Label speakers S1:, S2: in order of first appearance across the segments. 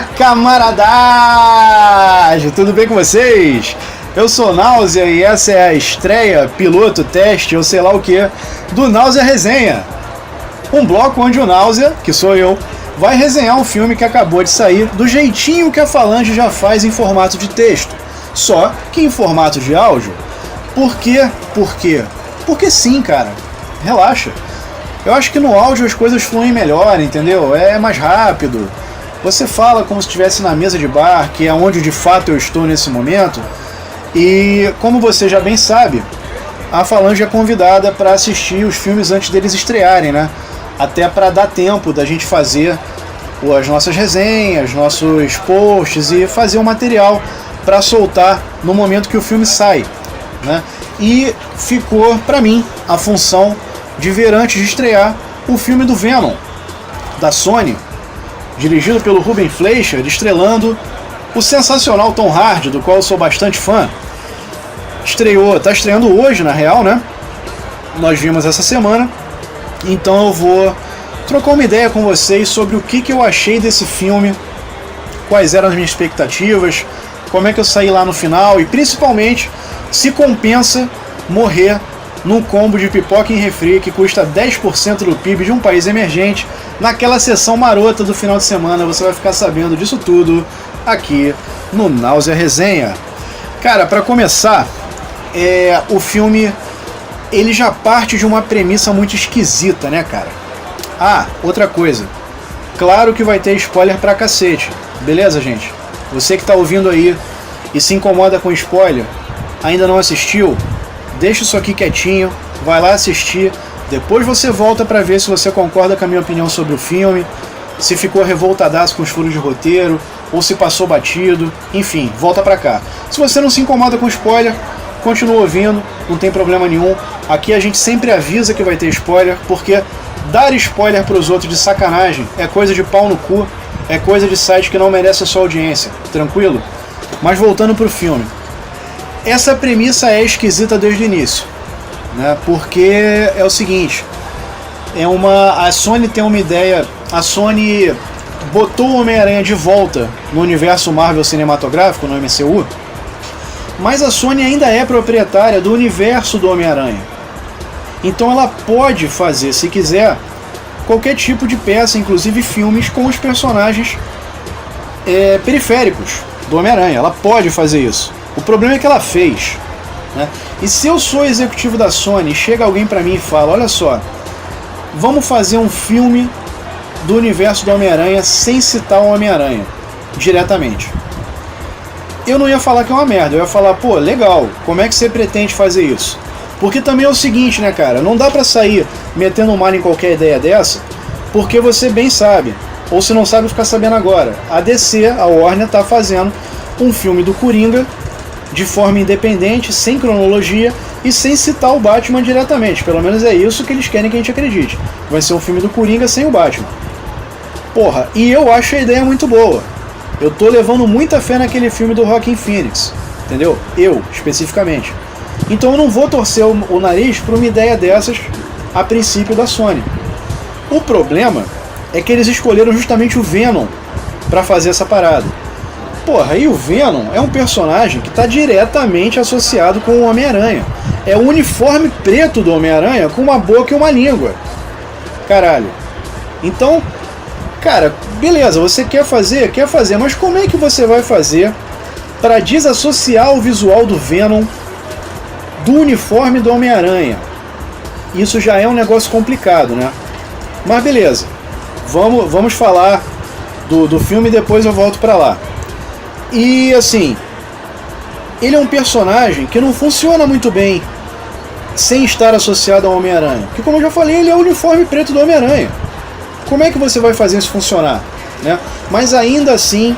S1: Fala, camaradagem! Tudo bem com vocês? Eu sou Náusea e essa é a estreia, piloto, teste ou sei lá o que, do Náusea Resenha. Um bloco onde o Náusea, que sou eu, vai resenhar um filme que acabou de sair do jeitinho que a Falange já faz em formato de texto, só que em formato de áudio. Por quê? Por quê? Porque sim, cara. Relaxa. Eu acho que no áudio as coisas fluem melhor, entendeu? É mais rápido. Você fala como se estivesse na mesa de bar, que é onde de fato eu estou nesse momento. E como você já bem sabe, a Falange é convidada para assistir os filmes antes deles estrearem, né? Até para dar tempo da gente fazer as nossas resenhas, nossos posts e fazer um material para soltar no momento que o filme sai, né? E ficou para mim a função de ver antes de estrear o filme do Venom, da Sony, dirigido pelo Ruben Fleischer, estrelando o sensacional Tom Hardy, do qual eu sou bastante fã. Está estreando hoje, na real, né? Nós vimos essa semana, então eu vou trocar uma ideia com vocês sobre o que eu achei desse filme, quais eram as minhas expectativas, como é que eu saí lá no final e principalmente se compensa morrer num combo de pipoca em refri que custa 10% do PIB de um país emergente naquela sessão marota do final de semana. Você vai ficar sabendo disso tudo aqui no Náusea Resenha. Cara, para começar, o filme ele já parte de uma premissa muito esquisita, né, cara? Ah, outra coisa. Claro que vai ter spoiler pra cacete. Beleza, gente? Você que tá ouvindo aí e se incomoda com spoiler, ainda não assistiu, deixa isso aqui quietinho, vai lá assistir, depois você volta pra ver se você concorda com a minha opinião sobre o filme, se ficou revoltadaço com os furos de roteiro, ou se passou batido, enfim, volta pra cá. Se você não se incomoda com spoiler, continua ouvindo, não tem problema nenhum. Aqui a gente sempre avisa que vai ter spoiler, porque dar spoiler pros outros de sacanagem é coisa de pau no cu, é coisa de site que não merece a sua audiência, tranquilo? Mas voltando pro filme. Essa premissa é esquisita desde o início, né? Porque é o seguinte, a Sony tem uma ideia, a Sony botou o Homem-Aranha de volta no universo Marvel cinematográfico, no MCU, mas a Sony ainda é proprietária do universo do Homem-Aranha. Então ela pode fazer, se quiser, qualquer tipo de peça, inclusive filmes com os personagens periféricos do Homem-Aranha. Ela pode fazer isso. O problema é que ela fez, né? E se eu sou executivo da Sony e chega alguém pra mim e fala, olha só, vamos fazer um filme do universo do Homem-Aranha sem citar o Homem-Aranha diretamente, eu não ia falar que é uma merda, eu ia falar, pô, legal, como é que você pretende fazer isso? Porque também é o seguinte, né, cara, não dá pra sair metendo mal em qualquer ideia dessa, porque você bem sabe, ou se não sabe, ficar sabendo agora, a DC, a Warner, tá fazendo um filme do Coringa de forma independente, sem cronologia e sem citar o Batman diretamente. Pelo menos é isso que eles querem que a gente acredite. Vai ser um filme do Coringa sem o Batman. Porra, e eu acho a ideia muito boa. Eu tô levando muita fé naquele filme do Joaquin Phoenix, entendeu? Eu, especificamente. Então eu não vou torcer o nariz pra uma ideia dessas a princípio da Sony. O problema é que eles escolheram justamente o Venom pra fazer essa parada. Porra, e o Venom é um personagem que está diretamente associado com o Homem-Aranha. É o uniforme preto do Homem-Aranha com uma boca e uma língua. Caralho. Então, cara, beleza, você quer fazer, mas como é que você vai fazer para desassociar o visual do Venom do uniforme do Homem-Aranha? Isso já é um negócio complicado, né? Mas beleza, vamos falar do filme e depois eu volto pra lá. E assim, ele é um personagem que não funciona muito bem sem estar associado ao Homem-Aranha. Porque como eu já falei, ele é o uniforme preto do Homem-Aranha. Como é que você vai fazer isso funcionar, né? Mas ainda assim,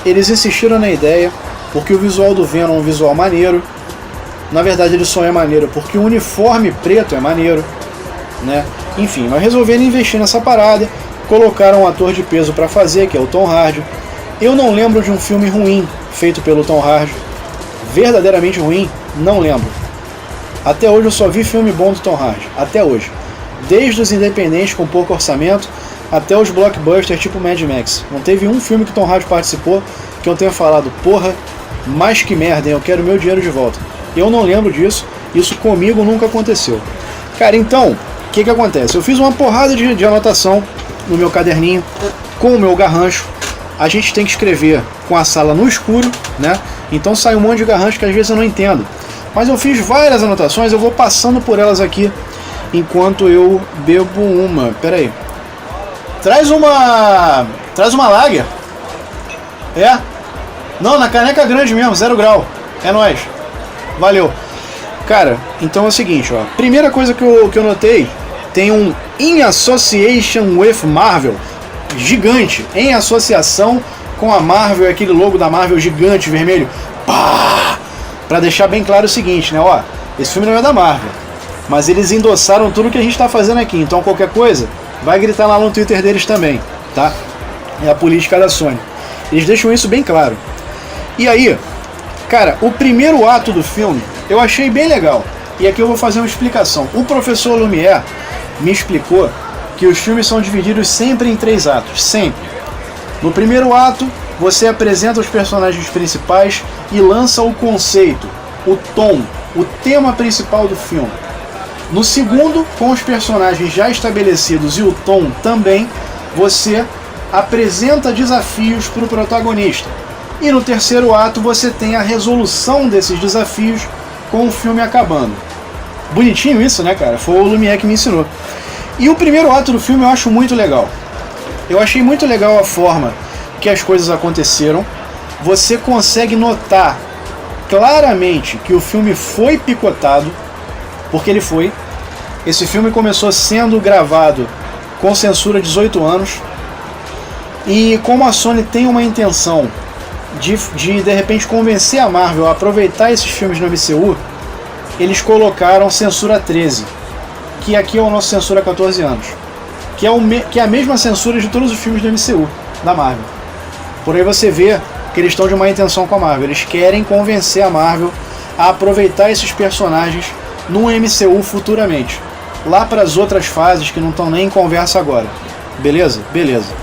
S1: eles insistiram na ideia, porque o visual do Venom é um visual maneiro. Na verdade ele só é maneiro porque o uniforme preto é maneiro, né? Enfim, mas resolveram investir nessa parada, colocaram um ator de peso pra fazer, que é o Tom Hardy. Eu não lembro de um filme ruim feito pelo Tom Hardy. Verdadeiramente ruim, não lembro. Até hoje eu só vi filme bom do Tom Hardy. Até hoje. Desde os independentes com pouco orçamento até os blockbusters tipo Mad Max. Não teve um filme que Tom Hardy participou que eu tenha falado, porra, mas que merda, hein? Eu quero meu dinheiro de volta. Eu não lembro disso, isso comigo nunca aconteceu. Cara, então, o que acontece? Eu fiz uma porrada de anotação no meu caderninho, com o meu garrancho. A gente tem que escrever com a sala no escuro, né? Então sai um monte de garrancho que às vezes eu não entendo. Mas eu fiz várias anotações, eu vou passando por elas aqui enquanto eu bebo uma. Pera aí. Traz uma lager. É? Não, na caneca grande mesmo, 0 grau. É nóis. Valeu. Cara, então é o seguinte, ó. Primeira coisa que eu notei, tem um In Association with Marvel gigante, em associação com a Marvel, aquele logo da Marvel gigante, vermelho. Pá! Pra deixar bem claro o seguinte, né, ó. Esse filme não é da Marvel, mas eles endossaram tudo que a gente tá fazendo aqui, então qualquer coisa, vai gritar lá no Twitter deles também, tá? É a política da Sony. Eles deixam isso bem claro. E aí, cara, o primeiro ato do filme eu achei bem legal. E aqui eu vou fazer uma explicação. O professor Lumière me explicou que os filmes são divididos sempre em 3 atos, sempre. No primeiro ato, você apresenta os personagens principais e lança o conceito, o tom, o tema principal do filme. No segundo, com os personagens já estabelecidos e o tom também, você apresenta desafios para o protagonista. E no terceiro ato você tem a resolução desses desafios com o filme acabando. Bonitinho isso, né, cara? Foi o Lumière que me ensinou. E o primeiro ato do filme eu acho muito legal. Eu achei muito legal a forma que as coisas aconteceram. Você consegue notar claramente que o filme foi picotado, porque ele foi. Esse filme começou sendo gravado com censura 18 anos. E como a Sony tem uma intenção de repente convencer a Marvel a aproveitar esses filmes no MCU, eles colocaram censura 13, que aqui é o nosso censura 14 anos, que é a mesma censura de todos os filmes do MCU, da Marvel. Por aí você vê que eles estão de má intenção com a Marvel, eles querem convencer a Marvel a aproveitar esses personagens no MCU futuramente, lá para as outras fases que não estão nem em conversa agora. Beleza? Beleza.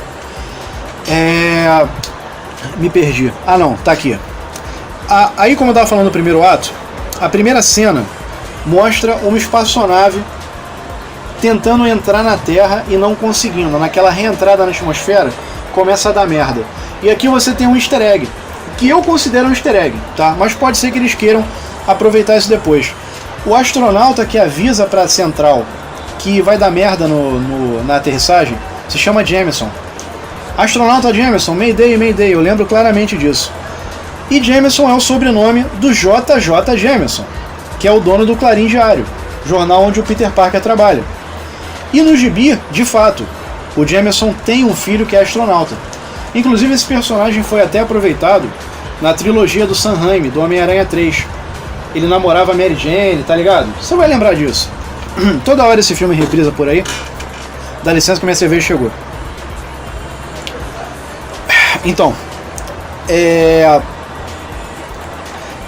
S1: Me perdi. Ah não, tá aqui. Aí, como eu estava falando no primeiro ato, a primeira cena mostra uma espaçonave tentando entrar na Terra e não conseguindo. Naquela reentrada na atmosfera, começa a dar merda. E aqui você tem um easter egg, que eu considero um easter egg, tá? Mas pode ser que eles queiram aproveitar isso depois. O astronauta que avisa para a central que vai dar merda na aterrissagem se chama Jameson. Astronauta Jameson, Mayday, Mayday, eu lembro claramente disso. E Jameson é o sobrenome do JJ Jameson, que é o dono do Clarim Diário, jornal onde o Peter Parker trabalha. E no gibi, de fato, o Jameson tem um filho que é astronauta. Inclusive esse personagem foi até aproveitado na trilogia do Sam Raimi, do Homem-Aranha 3. Ele namorava a Mary Jane, tá ligado? Você vai lembrar disso. Toda hora esse filme reprisa por aí. Dá licença que minha cerveja chegou. Então,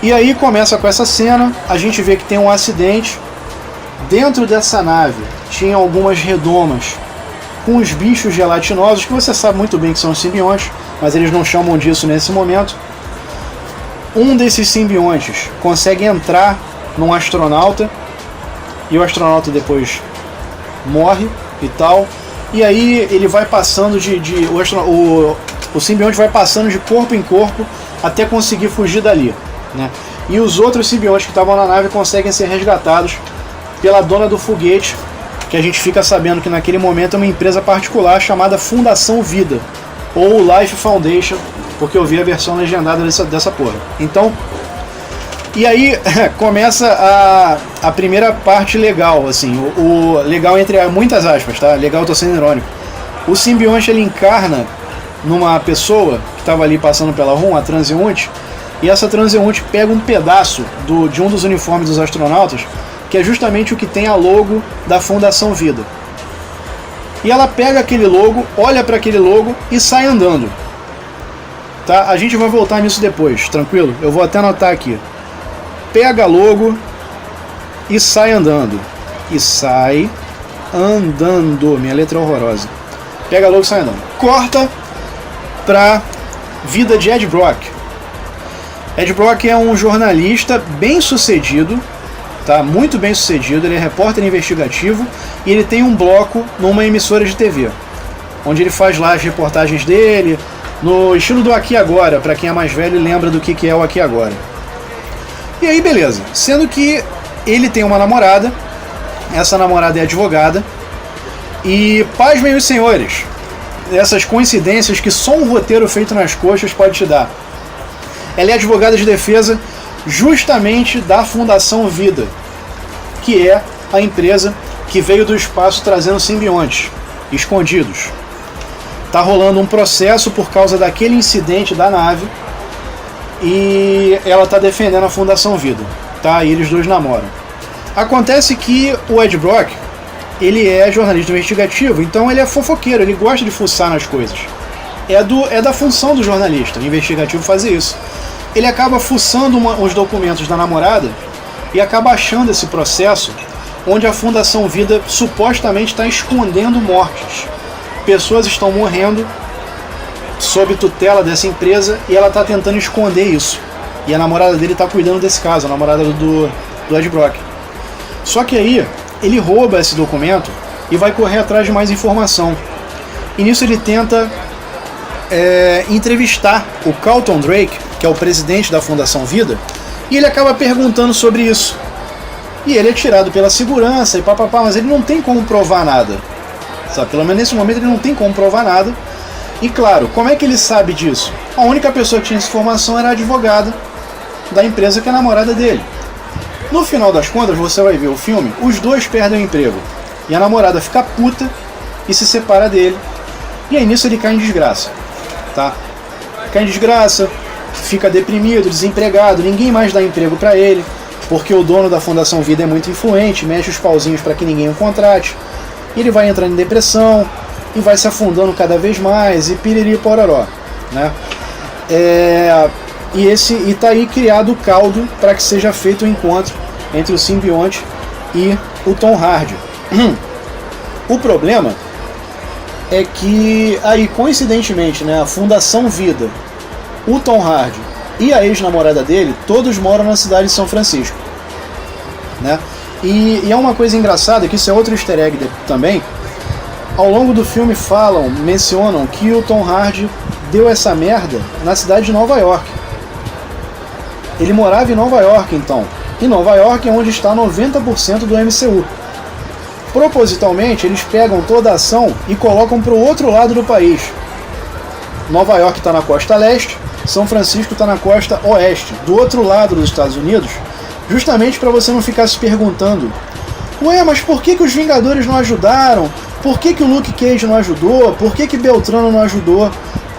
S1: e aí começa com essa cena, a gente vê que tem um acidente. Dentro dessa nave tinha algumas redomas com os bichos gelatinosos, que você sabe muito bem que são os simbiontes, mas eles não chamam disso nesse momento. Um desses simbiontes consegue entrar num astronauta, e o astronauta depois morre e tal. E aí ele vai passando o simbionte vai passando de corpo em corpo até conseguir fugir dali, né? E os outros simbiontes que estavam na nave conseguem ser resgatados pela dona do foguete, que a gente fica sabendo que naquele momento é uma empresa particular chamada Fundação Vida, ou Life Foundation, porque eu vi a versão legendada dessa porra. Então, e aí começa a primeira parte legal, assim, o legal entre muitas aspas, tá? Legal, tô sendo irônico. O simbionte, ele encarna numa pessoa que estava ali passando pela rua, a transeunte, e essa transeunte pega um pedaço de um dos uniformes dos astronautas, que é justamente o que tem a logo da Fundação Vida. E ela pega aquele logo, olha para aquele logo e sai andando. Tá? A gente vai voltar nisso depois, tranquilo? Eu vou até anotar aqui. Pega logo e sai andando. E sai andando. Minha letra é horrorosa. Pega logo e sai andando. Corta pra vida de Ed Brock. Ed Brock é um jornalista bem sucedido, tá? Muito bem sucedido. Ele é repórter investigativo e ele tem um bloco numa emissora de TV, onde ele faz lá as reportagens dele, no estilo do Aqui Agora, para quem é mais velho e lembra do que é o Aqui Agora. E aí beleza, sendo que ele tem uma namorada, essa namorada é advogada, e pasmem os senhores, essas coincidências que só um roteiro feito nas coxas pode te dar. Ela é advogada de defesa justamente da Fundação Vida, que é a empresa que veio do espaço trazendo simbiontes escondidos. Tá rolando um processo por causa daquele incidente da nave e ela tá defendendo a Fundação Vida, tá? E eles dois namoram. Acontece que o Ed Brock, ele é jornalista investigativo, então ele é fofoqueiro, ele gosta de fuçar nas coisas. É da função do jornalista investigativo fazer isso. Ele acaba fuçando os documentos da namorada e acaba achando esse processo onde a Fundação Vida supostamente está escondendo mortes. Pessoas estão morrendo sob tutela dessa empresa e ela está tentando esconder isso. E a namorada dele está cuidando desse caso, a namorada do Ed Brock. Só que aí ele rouba esse documento e vai correr atrás de mais informação. E nisso ele tenta entrevistar o Carlton Drake, que é o presidente da Fundação Vida, e ele acaba perguntando sobre isso. E ele é tirado pela segurança e papapá, mas ele não tem como provar nada. Sabe? Pelo menos nesse momento ele não tem como provar nada. E claro, como é que ele sabe disso? A única pessoa que tinha essa informação era a advogada da empresa que é a namorada dele. No final das contas, você vai ver o filme, os dois perdem o emprego. E a namorada fica puta e se separa dele. E aí nisso ele cai em desgraça. Tá? Cai em desgraça, fica deprimido, desempregado, ninguém mais dá emprego pra ele, porque o dono da Fundação Vida é muito influente, mexe os pauzinhos para que ninguém o contrate. Ele vai entrando em depressão e vai se afundando cada vez mais e piriri pororó, né? E tá aí criado o caldo para que seja feito o encontro entre o simbionte e o Tom Hardy. O problema é que aí coincidentemente, né, a Fundação Vida, o Tom Hardy e a ex-namorada dele, todos moram na cidade de São Francisco, né? E é uma coisa engraçada, que isso é outro easter egg também. Ao longo do filme mencionam que o Tom Hardy deu essa merda na cidade de Nova York. Ele morava em Nova York, então. E Nova York é onde está 90% do MCU. Propositalmente, eles pegam toda a ação e colocam para o outro lado do país. Nova York está na costa leste, São Francisco está na costa oeste, do outro lado dos Estados Unidos, justamente para você não ficar se perguntando: ué, mas por que os Vingadores não ajudaram? Por que o Luke Cage não ajudou? Por que Beltrano não ajudou?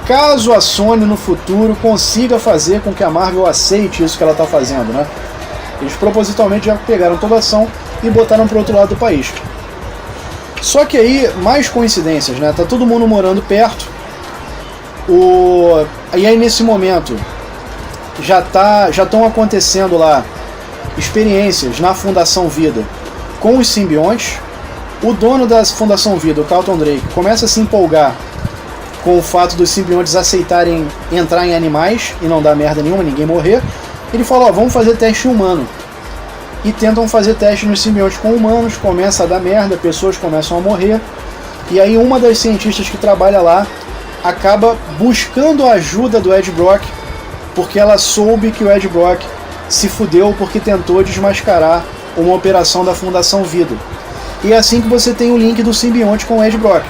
S1: Caso a Sony no futuro consiga fazer com que a Marvel aceite isso que ela está fazendo, né? Eles propositalmente já pegaram toda a ação e botaram para o outro lado do país. Só que aí, mais coincidências, né? Tá todo mundo morando perto. E aí nesse momento já estão acontecendo lá experiências na Fundação Vida com os simbiontes. O dono da Fundação Vida, o Carlton Drake, começa a se empolgar com o fato dos simbiontes aceitarem entrar em animais e não dar merda nenhuma, ninguém morrer. Ele falou: vamos fazer teste humano. E tentam fazer teste nos simbiontes com humanos, começa a dar merda, pessoas começam a morrer. E aí uma das cientistas que trabalha lá acaba buscando a ajuda do Ed Brock, porque ela soube que o Ed Brock se fudeu porque tentou desmascarar uma operação da Fundação Vida. E é assim que você tem o link do simbionte com o Ed Brock.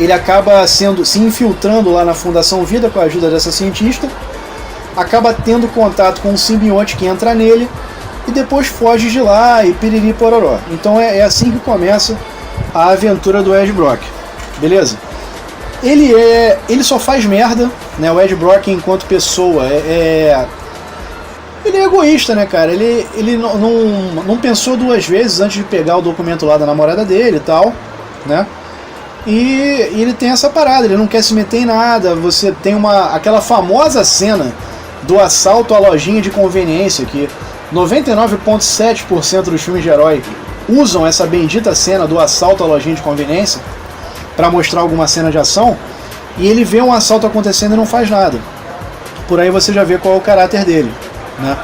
S1: Ele acaba se infiltrando lá na Fundação Vida com a ajuda dessa cientista, acaba tendo contato com um simbionte que entra nele e depois foge de lá e piriri pororó. Então é assim que começa a aventura do Ed Brock, beleza? Ele só faz merda, né? O Ed Brock, enquanto pessoa, ele é egoísta, né, cara? Ele não pensou duas vezes antes de pegar o documento lá da namorada dele e tal, né? E ele tem essa parada, ele não quer se meter em nada. Você tem aquela famosa cena do assalto à lojinha de conveniência, que 99,7% dos filmes de herói usam essa bendita cena do assalto à lojinha de conveniência, para mostrar alguma cena de ação, e ele vê um assalto acontecendo e não faz nada. Por aí você já vê qual é o caráter dele, né?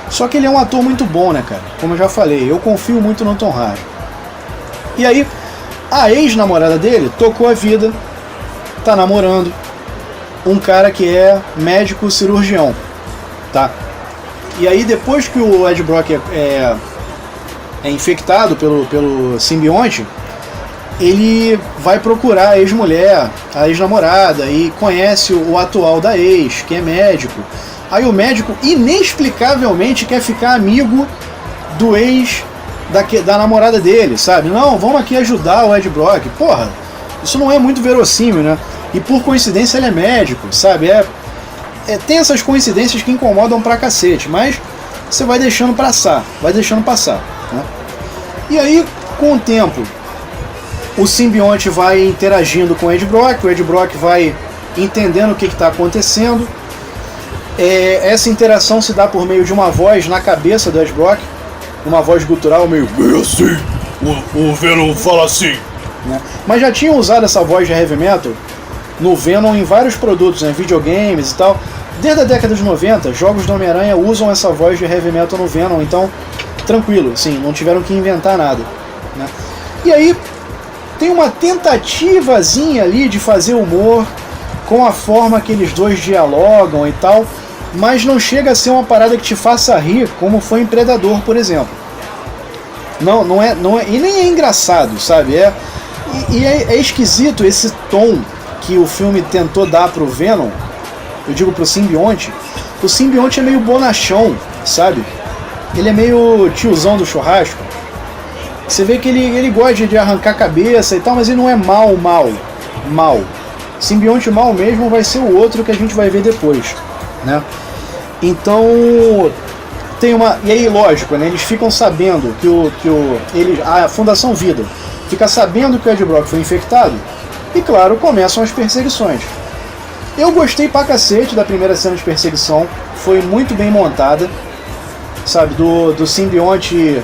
S1: Só que ele é um ator muito bom, né, cara? Como eu já falei, eu confio muito no Tom Hardy. E aí, a ex-namorada dele tocou a vida, tá namorando um cara que é médico cirurgião, tá? E aí, depois que o Ed Brock é infectado pelo simbionte, ele vai procurar a ex-mulher, a ex-namorada, e conhece o atual da ex, que é médico. Aí o médico inexplicavelmente quer ficar amigo do ex da namorada dele, sabe? Não, vamos aqui ajudar o Ed Brock. Porra, isso não é muito verossímil, né? E por coincidência ele é médico, sabe? Tem essas coincidências que incomodam pra cacete, mas você vai deixando passar, né? E aí, com o tempo, o simbionte vai interagindo com o Ed Brock vai entendendo o que está acontecendo. Essa interação se dá por meio de uma voz na cabeça do Ed Brock, uma voz gutural meio assim, o Venom fala assim, né? Mas já tinham usado essa voz de heavy metal no Venom em vários produtos, né, videogames e tal. Desde a década de 90, jogos do Homem-Aranha usam essa voz de heavy metal no Venom, então tranquilo, assim, não tiveram que inventar nada, né? E aí tem uma tentativazinha ali de fazer humor com a forma que eles dois dialogam e tal, mas não chega a ser uma parada que te faça rir, como foi em Predador, por exemplo. Não é, e nem é engraçado, sabe? É esquisito esse tom que o filme tentou dar pro Venom, eu digo pro simbionte. O simbionte é meio bonachão, sabe? Ele é meio tiozão do churrasco. Você vê que ele gosta de arrancar cabeça e tal, mas ele não é mal. Simbionte mal mesmo vai ser o outro que a gente vai ver depois, né? Então tem uma... E aí, lógico, né? Eles ficam sabendo a Fundação Vida fica sabendo que o Ed Brock foi infectado, e claro, começam as perseguições. Eu gostei pra cacete da primeira cena de perseguição, foi muito bem montada, sabe, do simbionte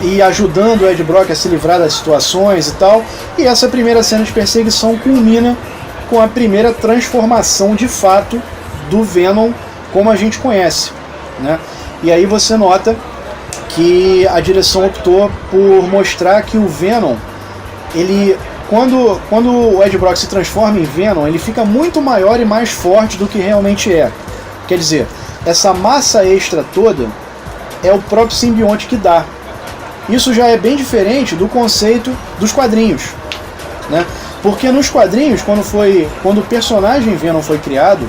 S1: e ajudando o Ed Brock a se livrar das situações e tal. E essa primeira cena de perseguição culmina com a primeira transformação de fato do Venom como a gente conhece, né? E aí você nota que a direção optou por mostrar que o Venom, ele, quando o Ed Brock se transforma em Venom, ele fica muito maior e mais forte do que realmente é. Quer dizer, essa massa extra toda é o próprio simbionte que dá. Isso já é bem diferente do conceito dos quadrinhos, né? Porque nos quadrinhos, quando o personagem Venom foi criado,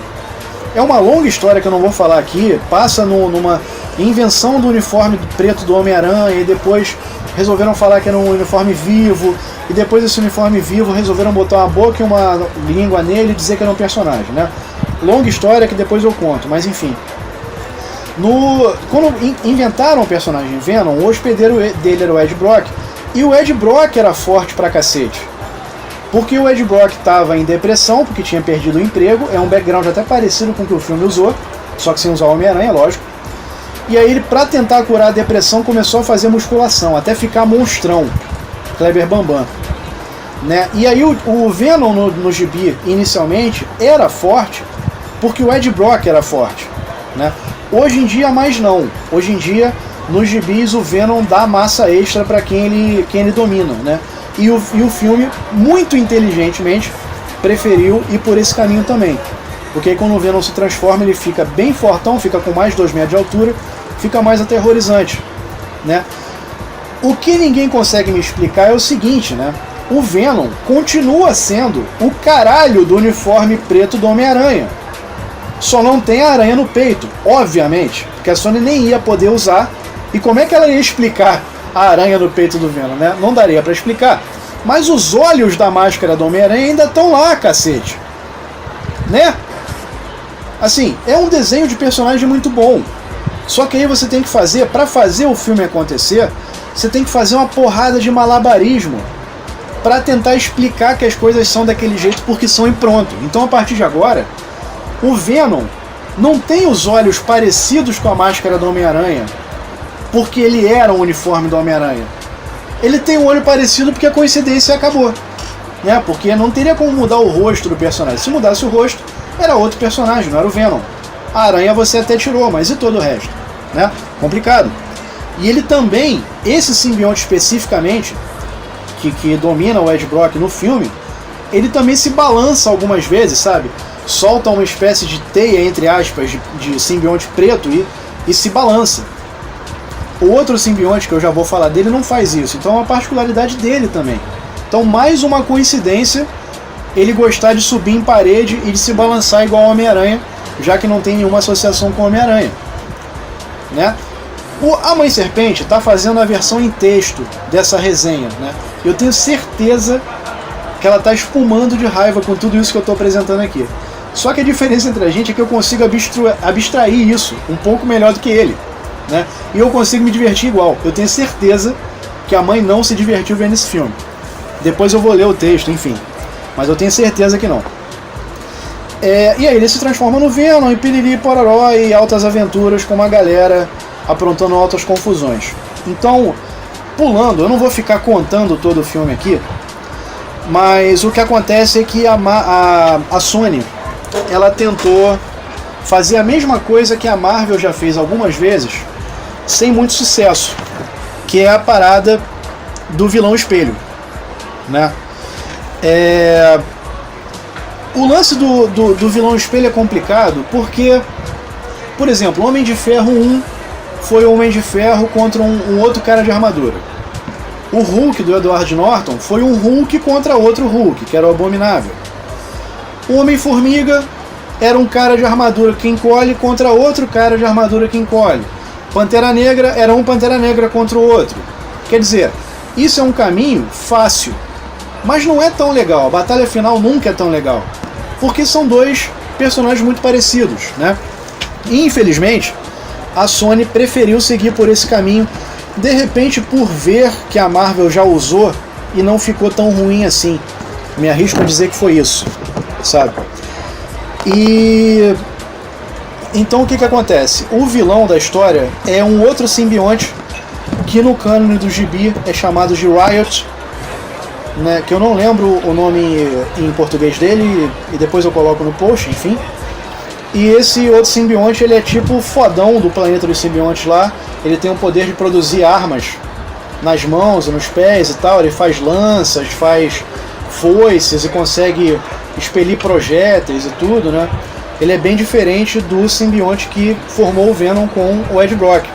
S1: é uma longa história que eu não vou falar aqui, passa numa invenção do uniforme preto do Homem-Aranha, e depois resolveram falar que era um uniforme vivo, e depois desse uniforme vivo resolveram botar uma boca e uma língua nele e dizer que era um personagem, né? Longa história que depois eu conto, mas enfim. Quando inventaram o personagem Venom, o hospedeiro dele era o Ed Brock, e o Ed Brock era forte pra cacete. Porque o Ed Brock estava em depressão, porque tinha perdido o emprego, é um background até parecido com o que o filme usou, só que sem usar o Homem-Aranha, lógico. E aí ele, pra tentar curar a depressão, começou a fazer musculação, até ficar monstrão, Kleber Bambam, né? E aí o Venom no gibi, inicialmente, era forte, porque o Ed Brock era forte, né? Hoje em dia, mais não. Hoje em dia, nos gibis, o Venom dá massa extra para quem ele domina, né? E o filme, muito inteligentemente, preferiu ir por esse caminho também. Porque aí quando o Venom se transforma, ele fica bem fortão, fica com mais de 2 metros de altura, fica mais aterrorizante, né? O que ninguém consegue me explicar é o seguinte, né? O Venom continua sendo o caralho do uniforme preto do Homem-Aranha. Só não tem a aranha no peito, obviamente, porque a Sony nem ia poder usar. E como é que ela ia explicar a aranha no peito do Venom, né? Não daria pra explicar. Mas os olhos da máscara do Homem-Aranha ainda estão lá, cacete, né? Assim, é um desenho de personagem muito bom. Só que aí você tem que fazer, pra fazer o filme acontecer, você tem que fazer uma porrada de malabarismo pra tentar explicar que as coisas são daquele jeito porque são e pronto. Então a partir de agora, o Venom não tem os olhos parecidos com a máscara do Homem-Aranha porque ele era um uniforme do Homem-Aranha. Ele tem um olho parecido porque a coincidência acabou. né? Porque não teria como mudar o rosto do personagem. Se mudasse o rosto, era outro personagem, não era o Venom. A aranha você até tirou, mas e todo o resto, né? Complicado. E ele também, esse simbionte especificamente, que domina o Ed Brock no filme, ele também se balança algumas vezes, sabe? Solta uma espécie de teia, entre aspas, de simbionte preto e se balança. O outro simbionte, que eu já vou falar dele, não faz isso. Então é uma particularidade dele também. Então, mais uma coincidência ele gostar de subir em parede e de se balançar igual ao Homem-Aranha, já que não tem nenhuma associação com o Homem-Aranha, né? A Mãe Serpente está fazendo a versão em texto dessa resenha, né? Eu tenho certeza que ela está espumando de raiva com tudo isso que eu estou apresentando aqui. Só que a diferença entre a gente é que eu consigo abstrair isso um pouco melhor do que ele, né? E eu consigo me divertir igual. Eu tenho certeza que a mãe não se divertiu vendo esse filme. Depois eu vou ler o texto, enfim. Mas eu tenho certeza que não. E aí ele se transforma no Venom, e piriri pororó, e altas aventuras com uma galera aprontando altas confusões. Então, pulando, eu não vou ficar contando todo o filme aqui, mas o que acontece é que a Sony, ela tentou fazer a mesma coisa que a Marvel já fez algumas vezes, sem muito sucesso, que é a parada do vilão espelho, né? O lance do vilão espelho é complicado porque, por exemplo, o Homem de Ferro 1 foi o Homem de Ferro contra um outro cara de armadura. O Hulk do Edward Norton foi um Hulk contra outro Hulk, que era o Abominável. O Homem-Formiga era um cara de armadura que encolhe contra outro cara de armadura que encolhe. Pantera Negra era um Pantera Negra contra o outro. Quer dizer, isso é um caminho fácil, mas não é tão legal. A batalha final nunca é tão legal, porque são dois personagens muito parecidos, né? E, infelizmente, a Sony preferiu seguir por esse caminho, de repente por ver que a Marvel já usou e não ficou tão ruim assim. Me arrisco a dizer que foi isso, sabe? E então o que acontece? O vilão da história é um outro simbionte que no cânone do gibi é chamado de Riot, né, que eu não lembro o nome em português dele, e depois eu coloco no post, enfim. E esse outro simbionte, ele é tipo o fodão do planeta dos simbiontes lá. Ele tem o poder de produzir armas nas mãos e nos pés e tal. Ele faz lanças, faz foices e consegue expelir projéteis e tudo, né? Ele é bem diferente do simbionte que formou o Venom com o Ed Brock,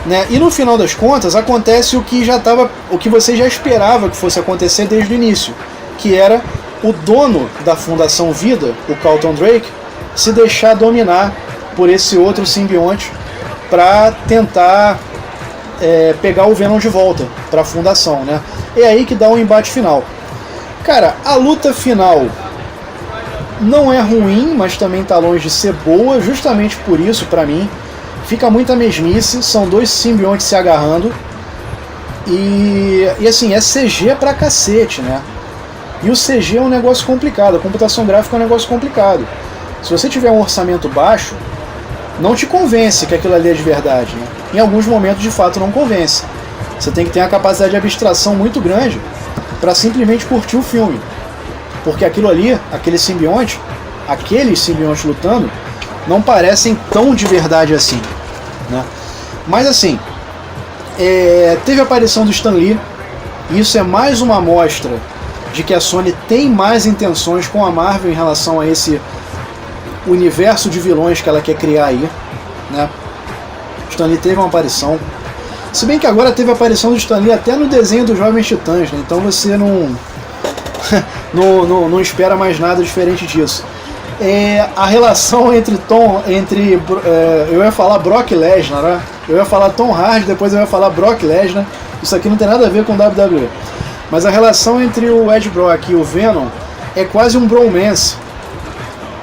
S1: né? E no final das contas acontece o que você já esperava que fosse acontecer desde o início, que era o dono da Fundação Vida, o Carlton Drake, se deixar dominar por esse outro simbionte para tentar pegar o Venom de volta para a Fundação, né? É aí que dá o embate final. Cara, a luta final não é ruim, mas também tá longe de ser boa, justamente por isso, pra mim, fica muita mesmice, são dois simbiontes se agarrando, e assim, é CG pra cacete, né? E o CG é um negócio complicado, a computação gráfica é um negócio complicado. Se você tiver um orçamento baixo, não te convence que aquilo ali é de verdade, né? Em alguns momentos, de fato, não convence. Você tem que ter uma capacidade de abstração muito grande para simplesmente curtir o filme. Porque aquilo ali, aqueles simbiontes lutando, não parecem tão de verdade assim, né? Mas assim, teve a aparição do Stan Lee, e isso é mais uma amostra de que a Sony tem mais intenções com a Marvel em relação a esse universo de vilões que ela quer criar aí, né? Stan Lee teve uma aparição, se bem que agora teve a aparição do Stan Lee até no desenho dos Jovens Titãs, né? Então você não espera mais nada diferente disso. A relação entre eu ia falar Brock Lesnar, né? Eu ia falar Tom Hardy, depois eu ia falar Brock Lesnar. Isso aqui não tem nada a ver com WWE. Mas a relação entre o Ed Brock e o Venom é quase um bromance.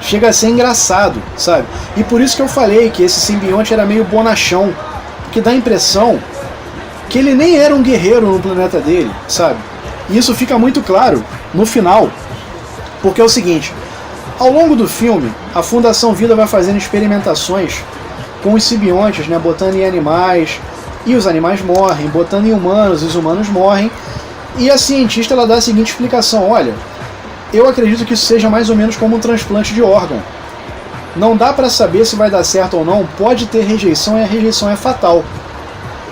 S1: Chega a ser engraçado, sabe? E por isso que eu falei que esse simbionte era meio bonachão, porque dá a impressão que ele nem era um guerreiro no planeta dele, sabe? E isso fica muito claro no final, porque é o seguinte: ao longo do filme, a Fundação Vida vai fazendo experimentações com os simbiontes, né? Botando em animais, e os animais morrem, botando em humanos, e os humanos morrem, E a cientista ela dá a seguinte explicação: olha, eu acredito que isso seja mais ou menos como um transplante de órgão. Não dá para saber se vai dar certo ou não, pode ter rejeição e a rejeição é fatal.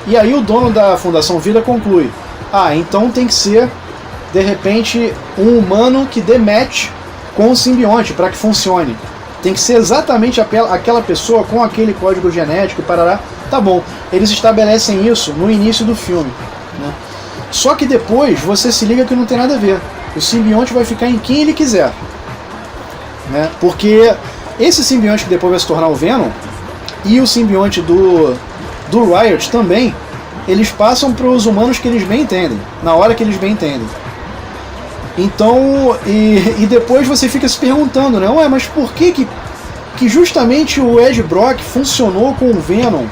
S1: E aí o dono da Fundação Vida conclui: então tem que ser, de repente, um humano que dê match com o simbionte para que funcione. Tem que ser exatamente aquela pessoa com aquele código genético, parará. Tá bom, eles estabelecem isso no início do filme, né? Só que depois você se liga que não tem nada a ver. O simbionte vai ficar em quem ele quiser, né? Porque esse simbionte que depois vai se tornar o Venom e o simbionte do Riot também, eles passam para os humanos que eles bem entendem, na hora que eles bem entendem. Então, e depois você fica se perguntando, né? Ué, mas por que justamente o Ed Brock funcionou com o Venom?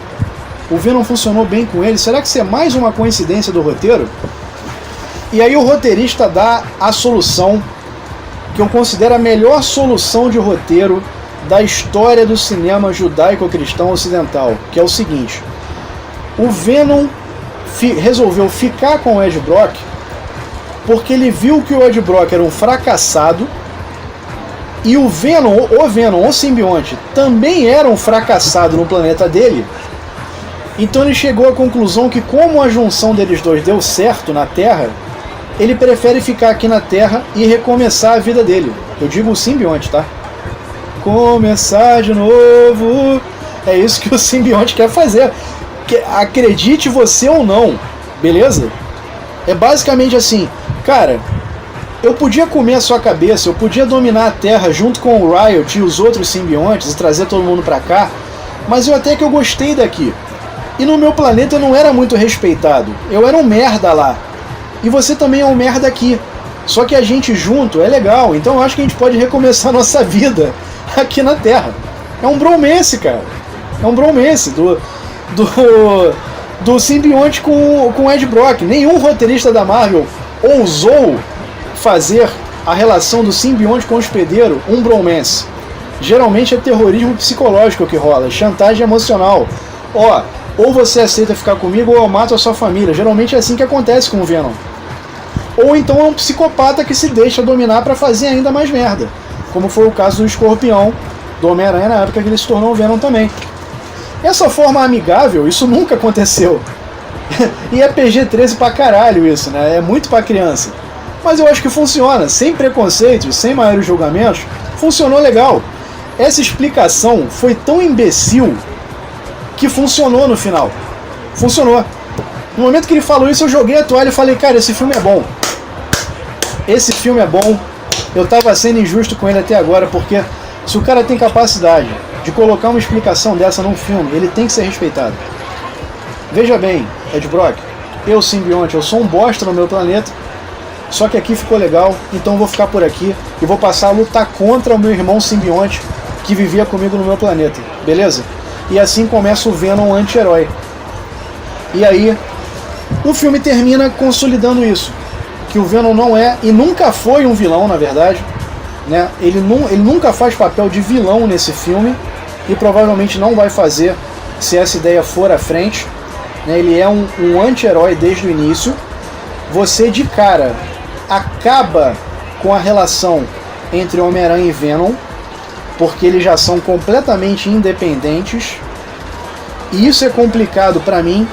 S1: O Venom funcionou bem com ele? Será que isso é mais uma coincidência do roteiro? E aí o roteirista dá a solução que eu considero a melhor solução de roteiro da história do cinema judaico-cristão ocidental, que é o seguinte: o Venom resolveu ficar com o Ed Brock porque ele viu que o Ed Brock era um fracassado e o Venom, o simbionte, também era um fracassado no planeta dele. Então ele chegou à conclusão que, como a junção deles dois deu certo na Terra, ele prefere ficar aqui na Terra e recomeçar a vida dele. Eu digo o simbionte, tá? Começar de novo. É isso que o simbionte quer fazer. Acredite você ou não, beleza? É basicamente assim: cara, eu podia comer a sua cabeça, eu podia dominar a Terra junto com o Riot e os outros simbiontes e trazer todo mundo pra cá, mas até que eu gostei daqui. E no meu planeta eu não era muito respeitado. Eu era um merda lá. E você também é um merda aqui. Só que a gente junto é legal. Então eu acho que a gente pode recomeçar a nossa vida aqui na Terra. É um bromance, cara. É um bromance do simbionte com o Ed Brock. Nenhum roteirista da Marvel ousou fazer a relação do simbionte com o hospedeiro um bromance. Geralmente é terrorismo psicológico que rola, chantagem emocional. Ou você aceita ficar comigo ou eu mato a sua família. Geralmente é assim que acontece com o Venom. Ou então é um psicopata que se deixa dominar para fazer ainda mais merda, como foi o caso do Escorpião, do Homem-Aranha, na época que ele se tornou o Venom também. Essa forma amigável, isso nunca aconteceu. E é PG-13 pra caralho isso, né? É muito pra criança. Mas eu acho que funciona, sem preconceitos, sem maiores julgamentos, funcionou legal. Essa explicação foi tão imbecil que funcionou no final. Funcionou. No momento que ele falou isso, eu joguei a toalha e falei: cara, esse filme é bom. Esse filme é bom. Eu tava sendo injusto com ele até agora, porque se o cara tem capacidade de colocar uma explicação dessa num filme, ele tem que ser respeitado. Veja bem, Ed Brock, eu simbionte, eu sou um bosta no meu planeta, só que aqui ficou legal, então eu vou ficar por aqui e vou passar a lutar contra o meu irmão simbionte que vivia comigo no meu planeta, beleza? E assim começa o Venom anti-herói. E aí o filme termina consolidando isso, que o Venom não é e nunca foi um vilão, na verdade, né? Ele nunca faz papel de vilão nesse filme e provavelmente não vai fazer se essa ideia for à frente, né? Ele é um anti-herói desde o início. Você de cara acaba com a relação entre Homem-Aranha e Venom, porque eles já são completamente independentes, e isso é complicado pra mim.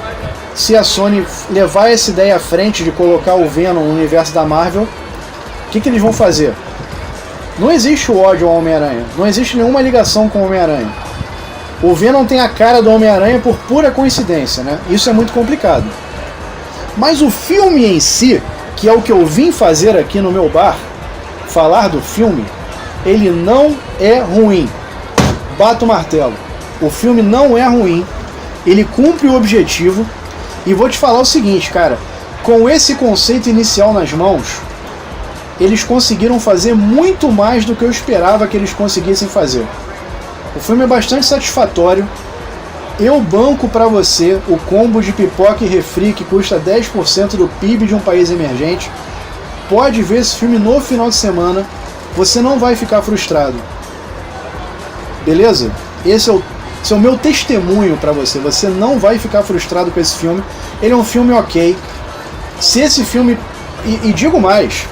S1: Se a Sony levar essa ideia à frente de colocar o Venom no universo da Marvel, o que eles vão fazer? Não existe o ódio ao Homem-Aranha, não existe nenhuma ligação com o Homem-Aranha. O Venom tem a cara do Homem-Aranha por pura coincidência, né? Isso é muito complicado. Mas o filme em si, que é o que eu vim fazer aqui no meu bar, falar do filme, ele não é ruim. Bato o martelo. O filme não é ruim, ele cumpre o objetivo. E vou te falar o seguinte, cara, com esse conceito inicial nas mãos, eles conseguiram fazer muito mais do que eu esperava que eles conseguissem fazer. O filme é bastante satisfatório. Eu banco pra você o combo de pipoca e refri que custa 10% do PIB de um país emergente. Pode ver esse filme no final de semana, você não vai ficar frustrado. Beleza? Esse é o meu testemunho pra você. Você não vai ficar frustrado com esse filme. Ele é um filme ok. Se esse filme E digo mais,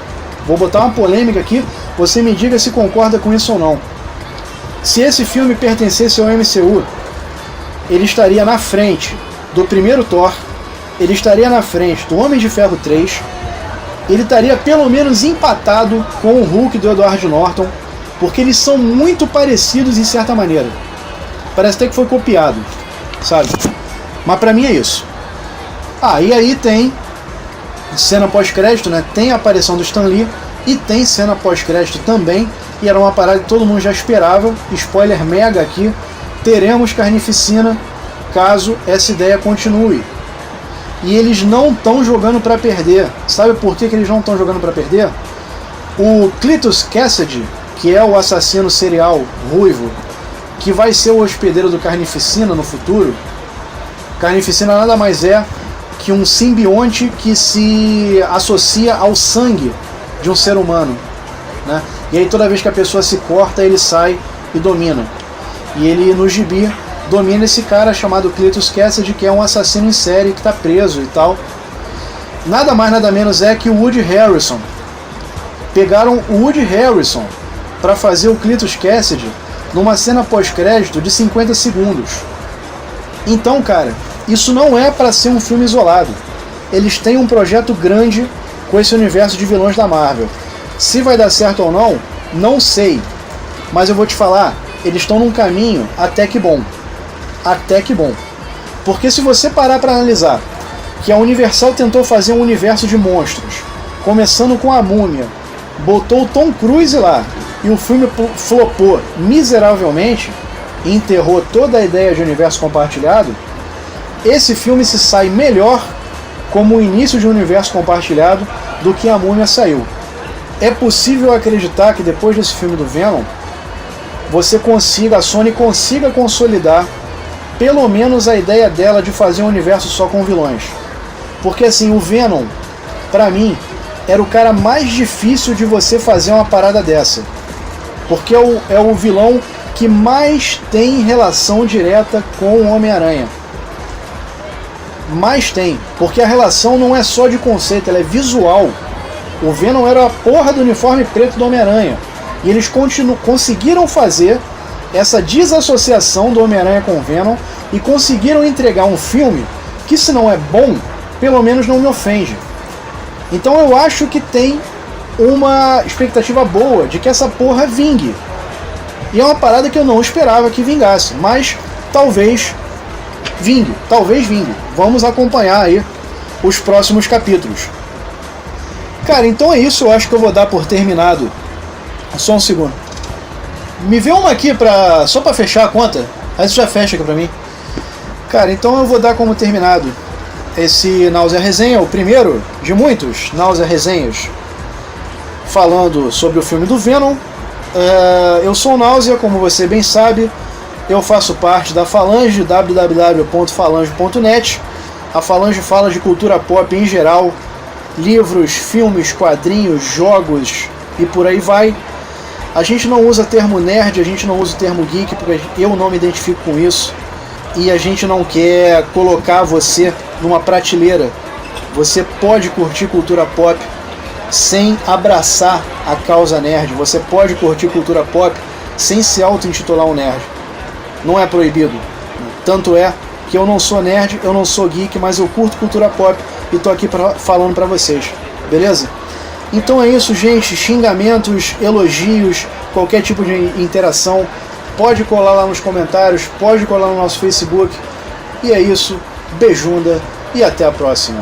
S1: vou botar uma polêmica aqui, você me diga se concorda com isso ou não. Se esse filme pertencesse ao MCU, ele estaria na frente do primeiro Thor, ele estaria na frente do Homem de Ferro 3, ele estaria pelo menos empatado com o Hulk do Edward Norton, porque eles são muito parecidos em certa maneira. Parece até que foi copiado, sabe? Mas pra mim é isso. E aí tem cena pós-crédito, né? Tem a aparição do Stan Lee e tem cena pós-crédito também, e era uma parada que todo mundo já esperava. Spoiler mega aqui, teremos Carnificina caso essa ideia continue. E eles não estão jogando para perder. Sabe por que eles não estão jogando para perder? O Cletus Kasady, que é o assassino serial ruivo, que vai ser o hospedeiro do Carnificina no futuro. Carnificina nada mais é que um simbionte que se associa ao sangue de um ser humano, né? E aí toda vez que a pessoa se corta, ele sai e domina. E ele, no gibi, domina esse cara chamado Cletus Kasady, que é um assassino em série que está preso e tal. Nada mais nada menos é que o Woody Harrelson. Pegaram o Woody Harrelson para fazer o Cletus Kasady numa cena pós-crédito de 50 segundos. Então, cara, isso não é para ser um filme isolado. Eles têm um projeto grande com esse universo de vilões da Marvel. Se vai dar certo ou não, não sei. Mas eu vou te falar, eles estão num caminho até que bom. Até que bom. Porque se você parar para analisar que a Universal tentou fazer um universo de monstros, começando com a Múmia, botou o Tom Cruise lá, e o filme flopou miseravelmente, e enterrou toda a ideia de universo compartilhado, esse filme se sai melhor como o início de um universo compartilhado do que a Múmia saiu. É possível acreditar que depois desse filme do Venom, a Sony consiga consolidar pelo menos a ideia dela de fazer um universo só com vilões. Porque assim, o Venom, pra mim, era o cara mais difícil de você fazer uma parada dessa. Porque é o vilão que mais tem relação direta com o Homem-Aranha. Mais tem, porque a relação não é só de conceito, ela é visual. O Venom era a porra do uniforme preto do Homem-Aranha. E eles conseguiram fazer essa desassociação do Homem-Aranha com o Venom e conseguiram entregar um filme que, se não é bom, pelo menos não me ofende. Então eu acho que tem uma expectativa boa de que essa porra vingue. E é uma parada que eu não esperava que vingasse, mas talvez vingue, talvez vingue. Vamos acompanhar aí os próximos capítulos. Cara, então é isso, eu acho que eu vou dar por terminado. Só um segundo. Me vê uma aqui só pra fechar a conta. Aí você já fecha aqui pra mim. Cara, então eu vou dar como terminado esse Náusea Resenha, o primeiro de muitos Náusea Resenhas, falando sobre o filme do Venom. Eu sou o Náusea, como você bem sabe. Eu faço parte da Falange, www.falange.net. A Falange fala de cultura pop em geral, livros, filmes, quadrinhos, jogos e por aí vai. A gente não usa termo nerd, a gente não usa o termo geek, porque eu não me identifico com isso. E a gente não quer colocar você numa prateleira. Você pode curtir cultura pop sem abraçar a causa nerd. Você pode curtir cultura pop sem se auto-intitular um nerd. Não é proibido. Tanto é que eu não sou nerd, eu não sou geek, mas eu curto cultura pop e tô aqui falando pra vocês. Beleza? Então é isso, gente. Xingamentos, elogios, qualquer tipo de interação, pode colar lá nos comentários, pode colar no nosso Facebook. E é isso. Beijunda e até a próxima.